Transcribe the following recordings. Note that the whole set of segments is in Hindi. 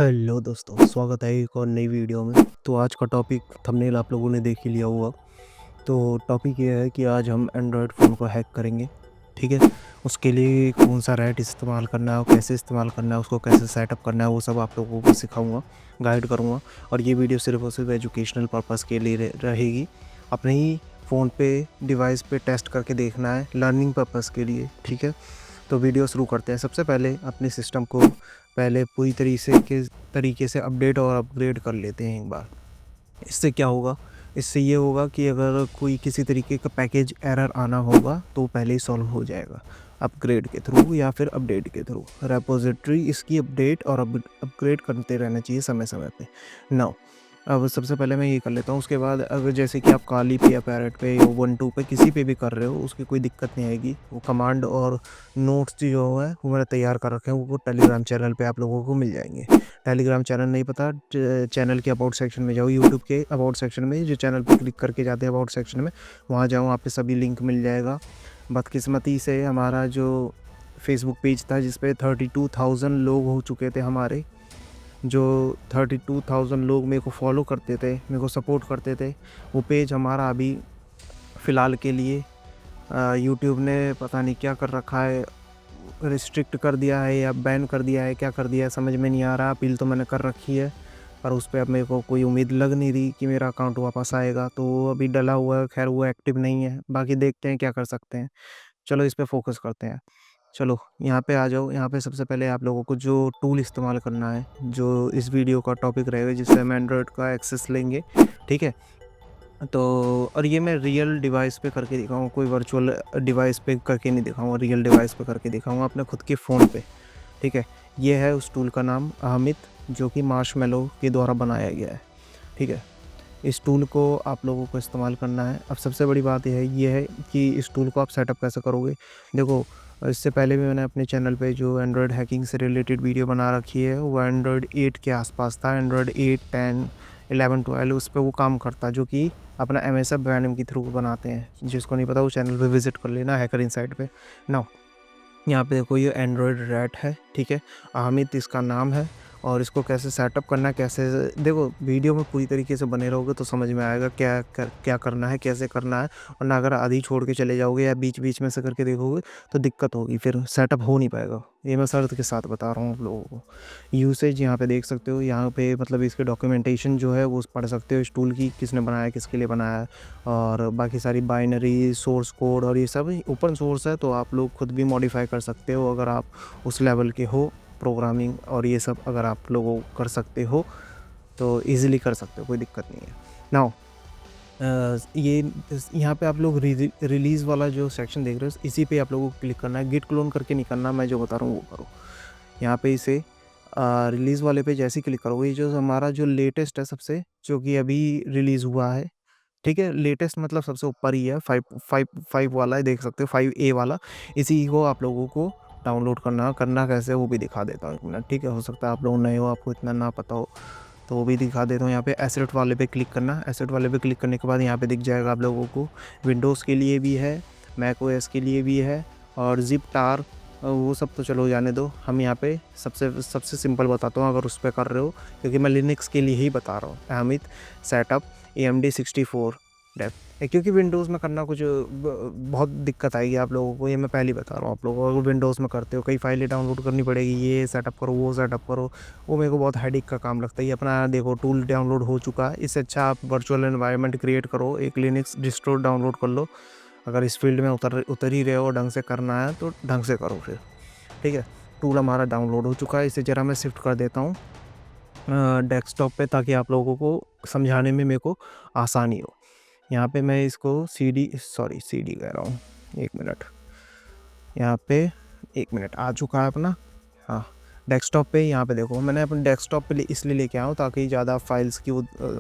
हेलो दोस्तों, स्वागत है एक और नई वीडियो में। तो आज का टॉपिक थंबनेल आप लोगों ने देख ही लिया होगा। तो टॉपिक ये है कि आज हम एंड्रॉयड फ़ोन को हैक करेंगे, ठीक है? उसके लिए कौन सा रैट इस्तेमाल करना है और कैसे इस्तेमाल करना है, उसको कैसे सेटअप करना है, वो सब आप लोगों को सिखाऊँगा, गाइड करूँगा। और ये वीडियो सिर्फ़ और सिर्फ़ एजुकेशनल पर्पज़ के लिए रहेगी। अपने ही फ़ोन पे, डिवाइस पे टेस्ट करके देखना है, लर्निंग पर्पज़ के लिए, ठीक है? तो वीडियो शुरू करते हैं। सबसे पहले अपने सिस्टम को पहले पूरी तरीके से अपडेट और अपग्रेड कर लेते हैं एक बार। इससे क्या होगा? इससे ये होगा कि अगर कोई किसी तरीके का पैकेज एरर आना होगा तो पहले ही सॉल्व हो जाएगा, अपग्रेड के थ्रू या फिर अपडेट के थ्रू। रेपोज़िटरी इसकी अपडेट और अपग्रेड करते रहना चाहिए समय-समय पे। नाउ अब सबसे पहले मैं ये कर लेता हूँ, उसके बाद अगर जैसे कि आप काली पे या पैरेट पे या वन-टू पे किसी पे भी कर रहे हो, उसकी कोई दिक्कत नहीं आएगी। वो कमांड और नोट्स जो है वो मैंने तैयार कर रखे हैं, वो टेलीग्राम चैनल पे आप लोगों को मिल जाएँगे। टेलीग्राम चैनल नहीं पता, चैनल के अबाउट सेक्शन में जाओ, यूट्यूब के अबाउट सेक्शन में, जो चैनल पे क्लिक करके जाते हैं अबाउट सेक्शन में, वहाँ जाओ, वहाँ पे सभी लिंक मिल जाएगा। बदकिस्मती से हमारा जो फेसबुक पेज था जिस पे 32,000 लोग हो चुके थे हमारे, जो 32,000 लोग मेरे को फॉलो करते थे, मेरे को सपोर्ट करते थे, वो पेज हमारा अभी फ़िलहाल के लिए यूट्यूब ने पता नहीं क्या कर रखा है, रिस्ट्रिक्ट कर दिया है या बैन कर दिया है, क्या कर दिया है समझ में नहीं आ रहा। अपील तो मैंने कर रखी है, पर उस पे अब मेरे को कोई उम्मीद लग नहीं रही कि मेरा अकाउंट वापस आएगा, तो वो अभी डला हुआ है। खैर वो एक्टिव नहीं है, बाकी देखते हैं क्या कर सकते हैं। चलो इस पे फ़ोकस करते हैं। चलो यहाँ पे आ जाओ। यहाँ पे सबसे पहले आप लोगों को जो टूल इस्तेमाल करना है, जो इस वीडियो का टॉपिक रहेगा, जिससे हम एंड्रॉयड का एक्सेस लेंगे, ठीक है? तो और ये मैं रियल डिवाइस पे करके दिखाऊँगा, कोई वर्चुअल डिवाइस पे करके नहीं दिखाऊँगा, रियल डिवाइस पे करके दिखाऊँगा अपने खुद के फ़ोन पे, ठीक है? ये है उस टूल का नाम अमित, जो कि मार्शमैलो के द्वारा बनाया गया है, ठीक है? इस टूल को आप लोगों को इस्तेमाल करना है। अब सबसे बड़ी बात ये है कि इस टूल को आप सेटअप कैसे करोगे? देखो, इससे पहले भी मैंने अपने चैनल पे जो एंड्रॉयड हैकिंग से रिलेटेड वीडियो बना रखी है, वो एंड्रॉयड 8 के आसपास था। एंड्रॉयड 8, 10, 11, 12 उस पे वो काम करता, जो कि अपना एमएसएफ बैंडम के थ्रू बनाते हैं। जिसको नहीं पता वो चैनल पे विज़िट कर लेना, हैकर इनसाइड पे। नाउ यहाँ पे देखो, ये एंड्रॉयड रैट है, ठीक है? हामिद इसका नाम है। और इसको कैसे सेटअप करना है, कैसे, देखो वीडियो में पूरी तरीके से बने रहोगे तो समझ में आएगा क्या करना है, कैसे करना है। वरना अगर आधी छोड़ के चले जाओगे या बीच-बीच में से करके देखोगे तो दिक्कत होगी, फिर सेटअप हो नहीं पाएगा। ये मैं शर्त के साथ बता रहा हूँ आप लोगों को। यूसेज यहाँ पे देख सकते हो, यहाँ पे मतलब इसके डॉक्यूमेंटेशन जो है वो पढ़ सकते हो इस टूल की, किसने बनाया है, किसके लिए बनाया है। और बाकी सारी बाइनरी, सोर्स कोड और ये सब ओपन सोर्स है, तो आप लोग खुद भी मॉडिफ़ाई कर सकते हो अगर आप उस लेवल के हो। प्रोग्रामिंग और ये सब अगर आप लोगों कर सकते हो तो ईज़िली कर सकते हो, कोई दिक्कत नहीं है। नाउ यहाँ पे आप लोग रिलीज़ वाला जो सेक्शन देख रहे हो, इसी पे आप लोगों को क्लिक करना है। गिट क्लोन करके नहीं करना, मैं जो बता रहा हूँ वो करो। यहाँ पे इसे रिलीज़ वाले पे जैसे ही क्लिक करोगे, ये जो हमारा जो लेटेस्ट है सबसे, जो कि अभी रिलीज़ हुआ है, ठीक है? लेटेस्ट मतलब सबसे ऊपर ही है, 5 वाला है, देख सकते हो 5A वाला। इसी को आप लोगों को डाउनलोड करना कैसे है वो भी दिखा देता हूँ 1 मिनट, ठीक है? हो सकता है आप लोग नए हो, आपको इतना ना पता हो, तो वो भी दिखा देता हूँ। यहाँ पे एसेट वाले पे क्लिक करना। एसेट वाले पे क्लिक करने के बाद यहाँ पे दिख जाएगा आप लोगों को, विंडोज़ के लिए भी है, मैक ओएस के लिए भी है, और ज़िप टार, वो सब तो चलो जाने दो। हम यहाँ पे सबसे सिंपल बताता हूँ अगर उस पे कर रहे हो, क्योंकि मैं लिनक्स के लिए ही बता रहा हूँ। अमित सेटअप AMD 64 डेव, क्योंकि विंडोज़ में करना कुछ बहुत दिक्कत आएगी आप लोगों को, ये मैं पहले ही बता रहा हूँ आप लोगों को। अगर विंडोज़ में करते हो, कई फाइलें डाउनलोड करनी पड़ेगी, ये सेटअप करो, वो सेटअप करो, वो मेरे को बहुत हेडेक का काम लगता है। ये अपना देखो टूल डाउनलोड हो चुका है, इससे अच्छा आप वर्चुअल एनवायरनमेंट क्रिएट करो, एक लिनक्स डिस्ट्रो डाउनलोड कर लो। अगर इस फील्ड में उतर ही रहे हो, ढंग से करना है तो ढंग से करो फिर, ठीक है? टूल हमारा डाउनलोड हो चुका है, इसे ज़रा मैं शिफ्ट कर देता हूँ डेस्कटॉप पे, ताकि आप लोगों को समझाने में मेरे को आसानी हो। यहाँ पे मैं इसको सीडी कह रहा हूँ, 1 मिनट। यहाँ पे 1 मिनट आ चुका है अपना, हाँ, डेस्कटॉप पे। यहाँ पे देखो, मैंने अपने डेस्कटॉप पे इसलिए लेके आया हूँ ताकि ज़्यादा फाइल्स की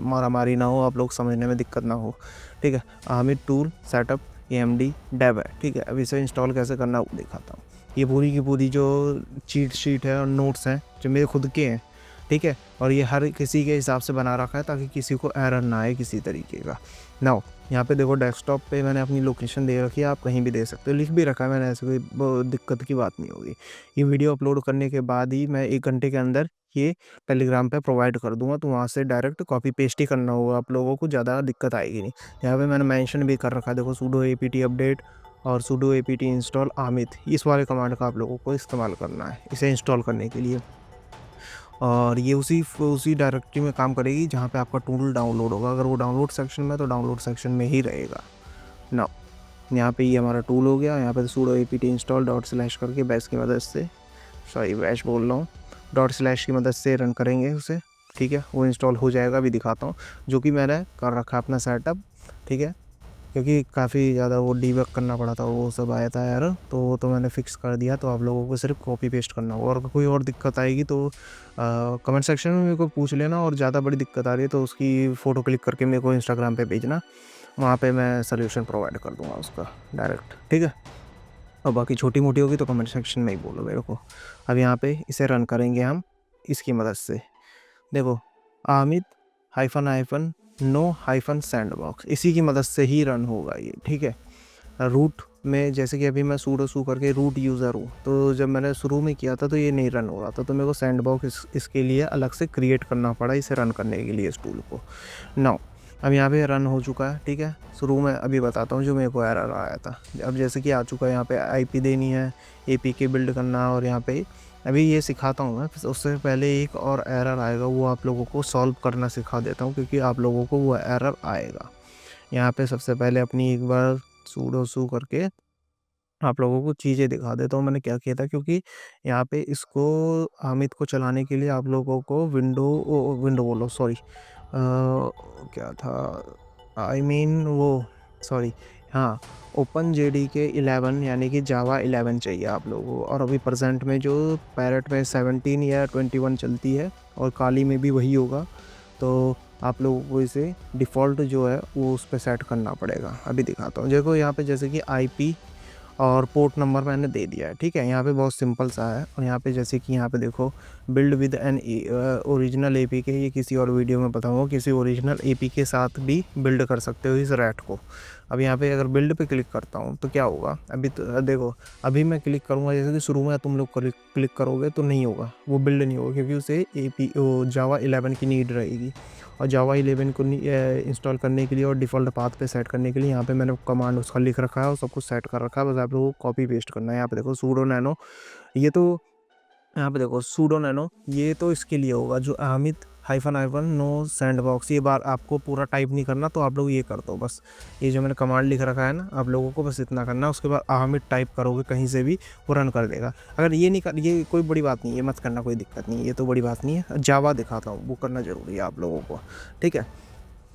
मारामारी ना हो, आप लोग समझने में दिक्कत ना हो, ठीक है? हामिद टूल सेटअप AMD डेव है, ठीक है? अब इसे इंस्टॉल कैसे करना वो दिखाता हूँ। ये पूरी की पूरी जो चीट शीट है और नोट्स हैं, जो मेरे खुद के हैं, ठीक है? और ये हर किसी के हिसाब से बना रखा है ताकि किसी को एरर ना आए किसी तरीके का। नाउ यहाँ पे देखो डेस्कटॉप पे मैंने अपनी लोकेशन दे रखी है, आप कहीं भी दे सकते हो, लिख भी रखा है मैंने, ऐसे कोई दिक्कत की बात नहीं होगी। ये वीडियो अपलोड करने के बाद ही मैं 1 घंटे के अंदर ये टेलीग्राम पे प्रोवाइड कर दूंगा, तो वहाँ से डायरेक्ट कॉपी पेस्ट ही करना होगा आप लोगों को, ज़्यादा दिक्कत आएगी नहीं। यहाँ पे मैंने मेंशन भी कर रखा है, देखो sudo apt अपडेट और sudo apt इंस्टॉल आमित, इस वाले कमांड का आप लोगों को इस्तेमाल करना है इसे इंस्टॉल करने के लिए। और ये उसी डायरेक्टरी में काम करेगी जहाँ पे आपका टूल डाउनलोड होगा। अगर वो डाउनलोड सेक्शन में है तो डाउनलोड सेक्शन में ही रहेगा ना। यहाँ पे ये हमारा टूल हो गया। यहाँ पे sudo apt install / करके बैश की मदद से, सॉरी बैश बोल रहा हूँ, / की मदद से रन करेंगे उसे, ठीक है। वो इंस्टॉल हो जाएगा, अभी दिखाता हूँ, जो कि मैंने कर रखा अपना सेटअप, ठीक है, क्योंकि काफ़ी ज़्यादा वो डीबग करना पड़ा था, वो सब आया था एरर, तो वो तो मैंने फिक्स कर दिया। तो आप लोगों को सिर्फ कॉपी पेस्ट करना होगा, और अगर कोई और दिक्कत आएगी तो कमेंट सेक्शन में मेरे को पूछ लेना, और ज़्यादा बड़ी दिक्कत आ रही है तो उसकी फ़ोटो क्लिक करके मेरे को इंस्टाग्राम पे भेजना, वहाँ पे मैं सॉल्यूशन प्रोवाइड कर दूँगा उसका डायरेक्ट, ठीक है। और बाकी छोटी मोटी होगी तो कमेंट सेक्शन में ही बोलो मेरे को। अब यहाँ पे इसे रन करेंगे हम इसकी मदद से। देखो आमिद -, नो -sandbox, इसी की मदद से ही रन होगा ये, ठीक है। रूट में जैसे कि अभी मैं sudo su करके रूट यूज़र हूँ, तो जब मैंने शुरू में किया था तो ये नहीं रन हो रहा था, तो मेरे को सैंडबॉक्स इसके लिए अलग से क्रिएट करना पड़ा इसे रन करने के लिए इस टूल को। नाउ अब यहाँ पे रन हो चुका है, ठीक है। शुरू में अभी बताता हूँ जो मेरे को एरर आया था। अब जैसे कि आ चुका है, यहाँ पे IP देनी है, APK बिल्ड करना, और यहाँ पे अभी ये सिखाता हूँ मैं, उससे पहले एक और एरर आएगा, वो आप लोगों को सॉल्व करना सिखा देता हूँ, क्योंकि आप लोगों को वो एरर आएगा। यहाँ पे सबसे पहले अपनी एक बार sudo su करके आप लोगों को चीज़ें दिखा देता हूँ मैंने क्या किया था, क्योंकि यहाँ पे इसको हामिद को चलाने के लिए आप लोगों को विंडो बोलो, सॉरी क्या था, आई मीन वो, सॉरी, हाँ, OpenJDK 11 यानी कि जावा 11 चाहिए आप लोगों को। और अभी प्रेजेंट में जो पैरेट में 17 या 21 चलती है, और काली में भी वही होगा, तो आप लोगों को इसे डिफ़ॉल्ट जो है वो उस पर सेट करना पड़ेगा। अभी दिखाता हूँ, देखो यहाँ पे जैसे कि IP और पोर्ट नंबर मैंने दे दिया है, ठीक है। यहाँ पे बहुत सिंपल सा है। और यहाँ पे जैसे कि यहाँ पे देखो build with an original APK, ये किसी और वीडियो में बताऊँगा, किसी ओरिजिनल APK के साथ भी बिल्ड कर सकते हो इस रैट को। अब यहाँ पे अगर बिल्ड पे क्लिक करता हूँ तो क्या होगा, अभी तो देखो, अभी मैं क्लिक करूँगा, जैसे कि शुरू में तुम लोग क्लिक करोगे तो नहीं होगा, वो बिल्ड नहीं होगा, क्योंकि उसे जावा 11 की नीड रहेगी। और जावा 11 को इंस्टॉल करने के लिए और डिफ़ॉल्ट पाथ पे सेट करने के लिए यहाँ पे मैंने कमांड उसका लिख रखा है और सब कुछ सेट कर रखा है, बस आप लोगों को कॉपी पेस्ट करना है। यहाँ पे देखो sudo nano, ये तो यहाँ पे देखो sudo nano, ये तो इसके लिए होगा जो हामिद -, नो सैंडबॉक्स, ये बार आपको पूरा टाइप नहीं करना, तो आप लोग ये कर दो बस, ये जो मैंने कमांड लिख रखा है ना, आप लोगों को बस इतना करना है। उसके बाद हामिद टाइप करोगे कहीं से भी, वो रन कर देगा। अगर ये नहीं कर, ये कोई बड़ी बात नहीं है, मत करना, कोई दिक्कत नहीं है, ये तो बड़ी बात नहीं है। जावा दिखाता हूँ, वो करना ज़रूरी है आप लोगों को, ठीक है।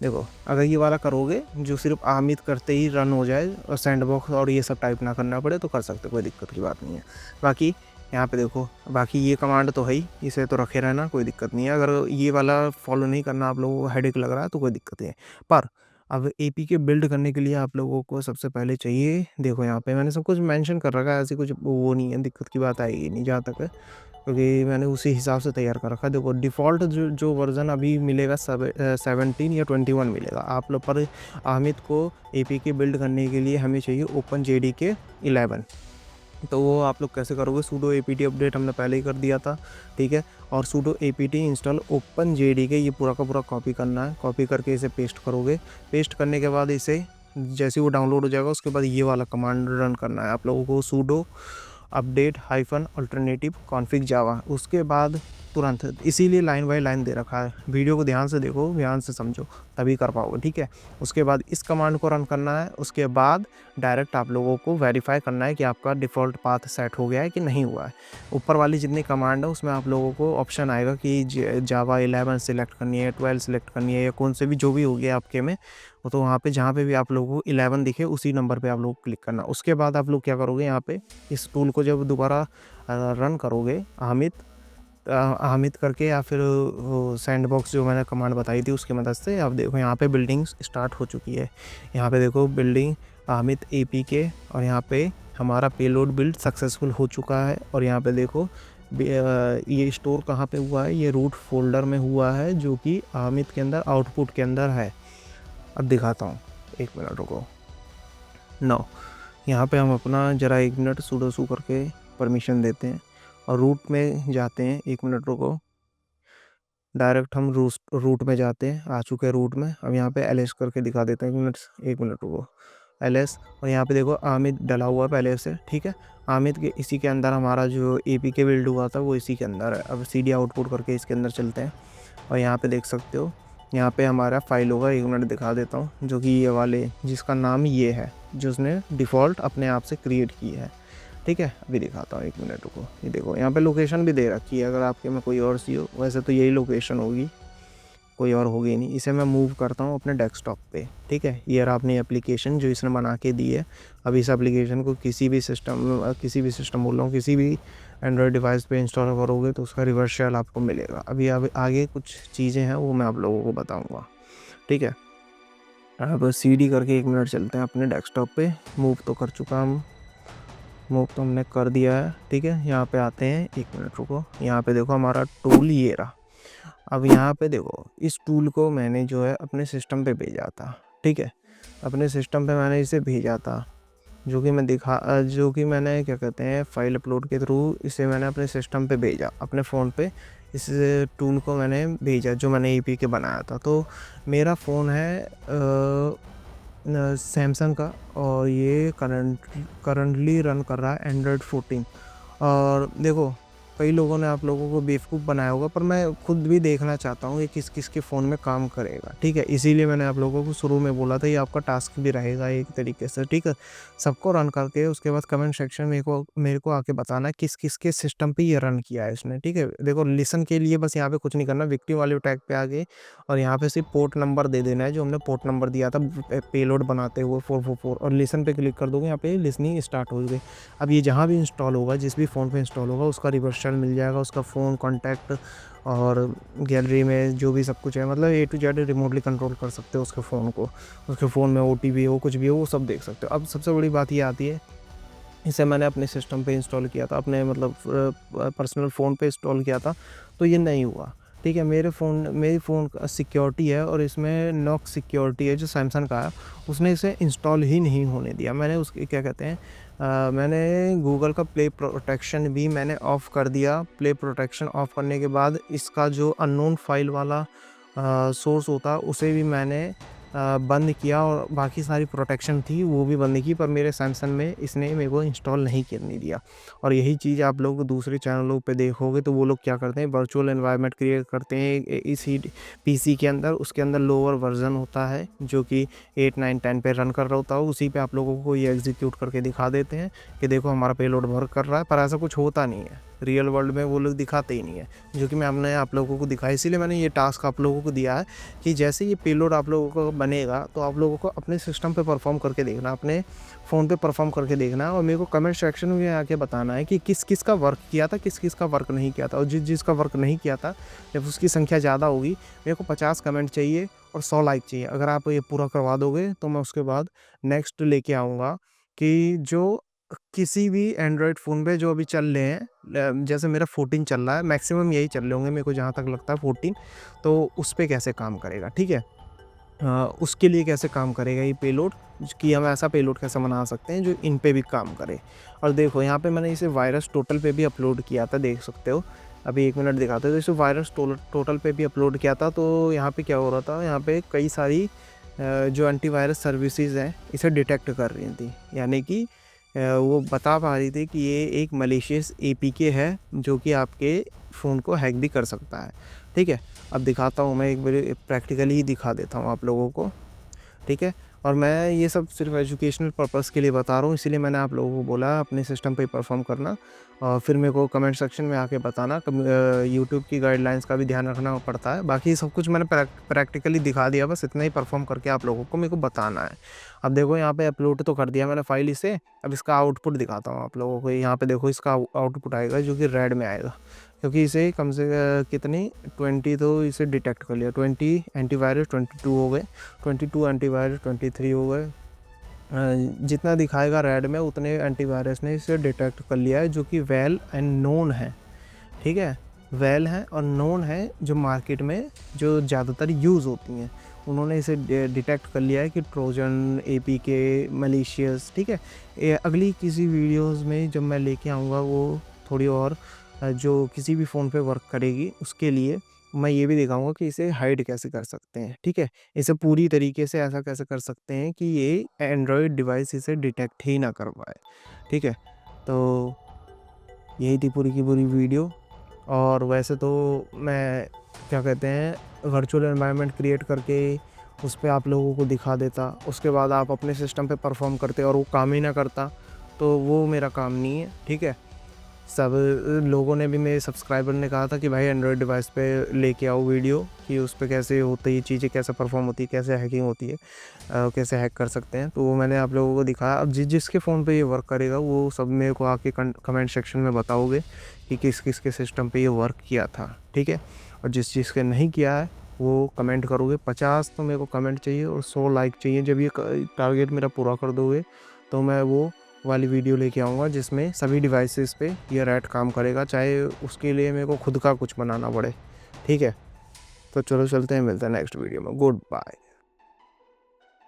देखो अगर ये वाला करोगे जो सिर्फ आमिद करते ही रन हो जाए और सैंडबॉक्स और ये सब टाइप ना करना पड़े, तो कर सकते, कोई दिक्कत की बात नहीं है। बाकी यहाँ पे देखो, बाकी ये कमांड तो है ही, इसे तो रखे रहना, कोई दिक्कत नहीं है। अगर ये वाला फॉलो नहीं करना, आप लोगों को हेडेक लग रहा है, तो कोई दिक्कत नहीं है। पर अब APK बिल्ड करने के लिए आप लोगों को सबसे पहले चाहिए, देखो यहाँ पे मैंने सब कुछ मेंशन कर रखा है, ऐसी कुछ वो नहीं है, दिक्कत की बात आएगी नहीं जहाँ तक है, क्योंकि मैंने उसी हिसाब से तैयार कर रखा है। देखो डिफ़ॉल्ट जो वर्ज़न अभी मिलेगा 17 या 21 मिलेगा आप लोग पर। हामिद को APK बिल्ड करने के लिए हमें चाहिए OpenJDK 11, तो वो आप लोग कैसे करोगे, sudo apt अपडेट हमने पहले ही कर दिया था, ठीक है। और sudo apt इंस्टॉल OpenJDK, ये पूरा का पूरा कॉपी करना है, कॉपी करके इसे पेस्ट करोगे। पेस्ट करने के बाद इसे जैसे वो डाउनलोड हो जाएगा, उसके बाद ये वाला कमांड रन करना है आप लोगों को, sudo अपडेट -अल्टरनेटिव कॉन्फ़िग जावा। उसके बाद तुरंत, इसीलिए लाइन बाय लाइन दे रखा है, वीडियो को ध्यान से देखो, ध्यान से समझो, तभी कर पाओगे, ठीक है। उसके बाद इस कमांड को रन करना है। उसके बाद डायरेक्ट आप लोगों को वेरीफाई करना है कि आपका डिफ़ॉल्ट पाथ सेट हो गया है कि नहीं हुआ है। ऊपर वाली जितनी कमांड है उसमें आप लोगों को ऑप्शन आएगा कि जावा 11 सेलेक्ट करनी है, 12 सेलेक्ट करनी है, या कौन से भी जो भी हो गया आपके में, तो वहाँ पे जहाँ पे भी आप लोगों को 11 दिखे उसी नंबर पे आप लोग क्लिक करना। उसके बाद आप लोग क्या करोगे, यहाँ पे इस टूल को जब दोबारा रन करोगे हामिद करके, या फिर सैंडबॉक्स जो मैंने कमांड बताई थी उसकी मदद से, आप देखो यहाँ पे बिल्डिंग स्टार्ट हो चुकी है। यहाँ पे देखो बिल्डिंग हामिद APK, और यहाँ पे हमारा पेलोड बिल्ड सक्सेसफुल हो चुका है। और यहाँ पे देखो ये स्टोर कहाँ पे हुआ है, ये रूट फोल्डर में हुआ है, जो कि हामिद के अंदर आउटपुट के अंदर है। अब दिखाता हूँ, एक मिनट रुको। नो, यहाँ पे हम अपना ज़रा 1 मिनट sudo su करके परमिशन देते हैं और रूट में जाते हैं। 1 मिनट रुको, डायरेक्ट हम रूट में जाते हैं। आ चुके हैं रूट में। अब यहाँ पे ls करके दिखा देते हैं। 1 मिनट रुको, ls, और यहाँ पे देखो आमिद डला हुआ पहले से, ठीक है। आमिद के इसी के अंदर हमारा जो APK बिल्ड हुआ था वो इसी के अंदर है। अब cd आउटपुट करके इसके अंदर चलते हैं और यहाँ पे देख सकते हो, यहाँ पे हमारा फाइल होगा। 1 मिनट दिखा देता हूँ, जो कि ये वाले जिसका नाम ये है, जो उसने डिफ़ॉल्ट अपने आप से क्रिएट की है, ठीक है। अभी दिखाता हूँ, 1 मिनट रुको। ये देखो यहाँ पे लोकेशन भी दे रखी है, अगर आपके में कोई और सी हो। वैसे तो यही लोकेशन होगी, कोई और होगी नहीं। इसे मैं मूव करता हूँ अपने डेस्कटॉप पे, ठीक है। ये रहा अपनी एप्लीकेशन जो इसने बना के दी है। अब इस एप्लीकेशन को किसी भी सिस्टम बोल रहा हूँ, किसी भी एंड्रॉयड डिवाइस पे इंस्टॉल करोगे तो उसका रिवर्स शेल आपको मिलेगा। अभी आगे कुछ चीज़ें हैं वो मैं आप लोगों को बताऊँगा, ठीक है। अब CD करके 1 मिनट चलते हैं अपने डेस्कटॉप पे। मूव तो कर चुका हम, मूव तो हमने कर दिया है, ठीक है। यहाँ पे आते हैं, 1 मिनट रुको। यहाँ पे देखो हमारा टूल ये रहा। अब यहाँ पे देखो, इस टूल को मैंने जो है अपने सिस्टम पे भेजा था, ठीक है। अपने सिस्टम पे मैंने इसे भेजा था, जो कि मैंने क्या कहते हैं, फाइल अपलोड के थ्रू इसे मैंने अपने सिस्टम पे भेजा, अपने फ़ोन पे इस टूल को मैंने भेजा जो मैंने APK बनाया था। तो मेरा फ़ोन है सैमसंग का, और ये करंटली रन कर रहा है एंड्रॉयड 14। और देखो, कई लोगों ने आप लोगों को बेवकूफ़ बनाया होगा, पर मैं खुद भी देखना चाहता हूँ ये किस किस के फ़ोन में काम करेगा, ठीक है। इसीलिए मैंने आप लोगों को शुरू में बोला था ये आपका टास्क भी रहेगा एक तरीके से, ठीक है। सबको रन करके उसके बाद कमेंट सेक्शन में मेरे को आके बताना है किस किस के सिस्टम पे ये रन किया है इसने, ठीक है। देखो, लिसन के लिए बस यहाँ पे कुछ नहीं करना, विक्टिम वाले टैग पे आके और यहाँ पे सिर्फ पोर्ट नंबर दे देना है, जो हमने पोर्ट नंबर दिया था पेलोड बनाते हुए 444, और लिसन पे क्लिक कर दोगे, यहाँ पे लिसनिंग स्टार्ट हो गई। अब ये जहाँ भी इंस्टॉल होगा, जिस भी फ़ोन पे इंस्टॉल होगा, उसका रिवर्स शेल मिल जाएगा, उसका फ़ोन, कॉन्टैक्ट और गैलरी में जो भी सब कुछ है, मतलब A to Z remotely control कर सकते हो उसके फ़ोन को। उसके फ़ोन में OTP हो, कुछ भी हो, वो सब देख सकते हो। अब सबसे बड़ी बात ये आती है, इसे मैंने अपने सिस्टम पे इंस्टॉल किया था, अपने मतलब पर्सनल फ़ोन पे इंस्टॉल किया था, तो ये नहीं हुआ, ठीक है। मेरे फ़ोन का सिक्योरिटी है और इसमें नॉक सिक्योरिटी है जो सैमसंग का है, उसने इसे इंस्टॉल ही नहीं होने दिया। मैंने उसके क्या कहते हैं, मैंने गूगल का प्ले प्रोटेक्शन भी मैंने ऑफ़ कर दिया। प्ले प्रोटेक्शन ऑफ़ करने के बाद इसका जो अननोन फाइल वाला सोर्स होता है उसे भी मैंने बंद किया, और बाकी सारी प्रोटेक्शन थी वो भी बंद की, पर मेरे सैमसंग में इसने मेरे को इंस्टॉल नहीं करने दिया। और यही चीज़ आप लोग दूसरे चैनलों पे देखोगे तो वो लोग क्या करते हैं, वर्चुअल एनवायरनमेंट क्रिएट करते हैं इसी PC के अंदर। उसके अंदर लोअर वर्जन होता है जो कि 8, 9, 10 पे रन कर रहा होता है, उसी पे आप लोगों को ये एग्जीक्यूट करके दिखा देते हैं कि देखो हमारा पेलोड वर्क कर रहा है, पर ऐसा कुछ होता नहीं है। रियल वर्ल्ड में वो लोग दिखाते ही नहीं है, जो कि मैंने आप लोगों को दिखाया। इसीलिए मैंने ये टास्क आप लोगों को दिया है कि जैसे ये पेलोड आप लोगों को बनेगा तो आप लोगों को अपने सिस्टम पे परफॉर्म करके देखना, अपने फ़ोन पे परफॉर्म करके देखना, और मेरे को कमेंट सेक्शन में आके बताना है कि किस किस का वर्क किया था, किस किस का वर्क नहीं किया था। और जिसका वर्क नहीं किया था, जब उसकी संख्या ज़्यादा होगी, मेरे को 50 कमेंट चाहिए और 100 लाइक चाहिए। अगर आप ये पूरा करवा दोगे तो मैं उसके बाद नेक्स्ट लेके आऊँगा कि जो किसी भी एंड्रॉयड फ़ोन पे जो अभी चल रहे हैं, जैसे मेरा 14 चल रहा है, मैक्सिमम यही चल रहे होंगे मेरे को जहाँ तक लगता है 14, तो उस पे कैसे काम करेगा, ठीक है। उसके लिए कैसे काम करेगा ये पेलोड, कि हम ऐसा पेलोड कैसे बना सकते हैं जो इन पे भी काम करे। और देखो यहाँ पे मैंने इसे वायरस टोटल पे भी अपलोड किया था, देख सकते हो। अभी 1 मिनट दिखाते हो, तो इसे वायरस टोटल पे भी अपलोड किया था। तो यहाँ पे क्या हो रहा था, यहाँ पे कई सारी जो एंटीवायरस सर्विसेज हैं इसे डिटेक्ट कर रही थी, यानी कि वो बता पा रही थी कि ये एक मलिशियस APK है जो कि आपके फ़ोन को हैक भी कर सकता है, ठीक है। अब दिखाता हूँ, मैं एक बार प्रैक्टिकली ही दिखा देता हूँ आप लोगों को, ठीक है। और मैं ये सब सिर्फ एजुकेशनल पर्पस के लिए बता रहा हूँ, इसीलिए मैंने आप लोगों को बोला अपने सिस्टम पे परफॉर्म करना, और फिर मेरे को कमेंट सेक्शन में आके बताना। यूट्यूब की गाइडलाइंस का भी ध्यान रखना पड़ता है। बाकी सब कुछ मैंने प्रैक्टिकली दिखा दिया, बस इतना ही परफॉर्म करके आप लोगों को मेरे को बताना है। अब देखो यहाँ पे अपलोड तो कर दिया मैंने फाइल इसे। अब इसका आउटपुट दिखाता हूँ आप लोगों को। यहाँ पे देखो इसका आउटपुट आएगा जो कि रेड में आएगा, क्योंकि इसे कम से कितनी 20 तो इसे डिटेक्ट कर लिया। 20 एंटीवायरस 22 हो गए, 22 एंटीवायरस 23 हो गए। जितना दिखाएगा रेड में उतने एंटीवायरस ने इसे डिटेक्ट कर लिया है, जो कि वेल एंड नोन है, ठीक है। वेल हैं और नोन हैं, जो मार्केट में जो ज़्यादातर यूज़ होती हैं। उन्होंने इसे डिटेक्ट कर लिया है कि ट्रोजन, एपीके, मलीशियस, ठीक है। अगली किसी वीडियोस में जब मैं लेके आऊँगा वो थोड़ी और जो किसी भी फ़ोन पे वर्क करेगी, उसके लिए मैं ये भी दिखाऊँगा कि इसे हाइड कैसे कर सकते हैं, ठीक है। इसे पूरी तरीके से ऐसा कैसे कर सकते हैं कि ये एंड्रॉयड डिवाइस इसे डिटेक्ट ही ना कर पाए, ठीक है। तो यही थी पूरी की पूरी वीडियो। और वैसे तो मैं क्या कहते हैं, वर्चुअल एनवायरनमेंट क्रिएट करके उस पे आप लोगों को दिखा देता, उसके बाद आप अपने सिस्टम पे परफॉर्म करते और वो काम ही ना करता, तो वो मेरा काम नहीं है, ठीक है। सब लोगों ने भी, मेरे सब्सक्राइबर ने कहा था कि भाई एंड्रॉयड डिवाइस पे लेके आओ वीडियो कि उस पे कैसे होती है चीज़ें, कैसे परफॉर्म होती है, कैसे हैकिंग होती है, कैसे हैक कर सकते हैं। तो वो मैंने आप लोगों को दिखाया। अब जिसके फ़ोन पे ये वर्क करेगा वो सब मेरे को आके कमेंट सेक्शन में बताओगे कि किस किस के सिस्टम पे ये वर्क किया था, ठीक है। और जिस चीज़ के नहीं किया है वो कमेंट करोगे। 50 तो मेरे को कमेंट चाहिए और 100 लाइक चाहिए। जब ये टारगेट मेरा पूरा कर दोगे तो मैं वो वाली वीडियो लेके आऊँगा जिसमें सभी डिवाइसेस पे ये रैट काम करेगा, चाहे उसके लिए मेरे को खुद का कुछ बनाना पड़े, ठीक है। तो चलो चलते हैं, मिलते हैं नेक्स्ट वीडियो में। Good bye.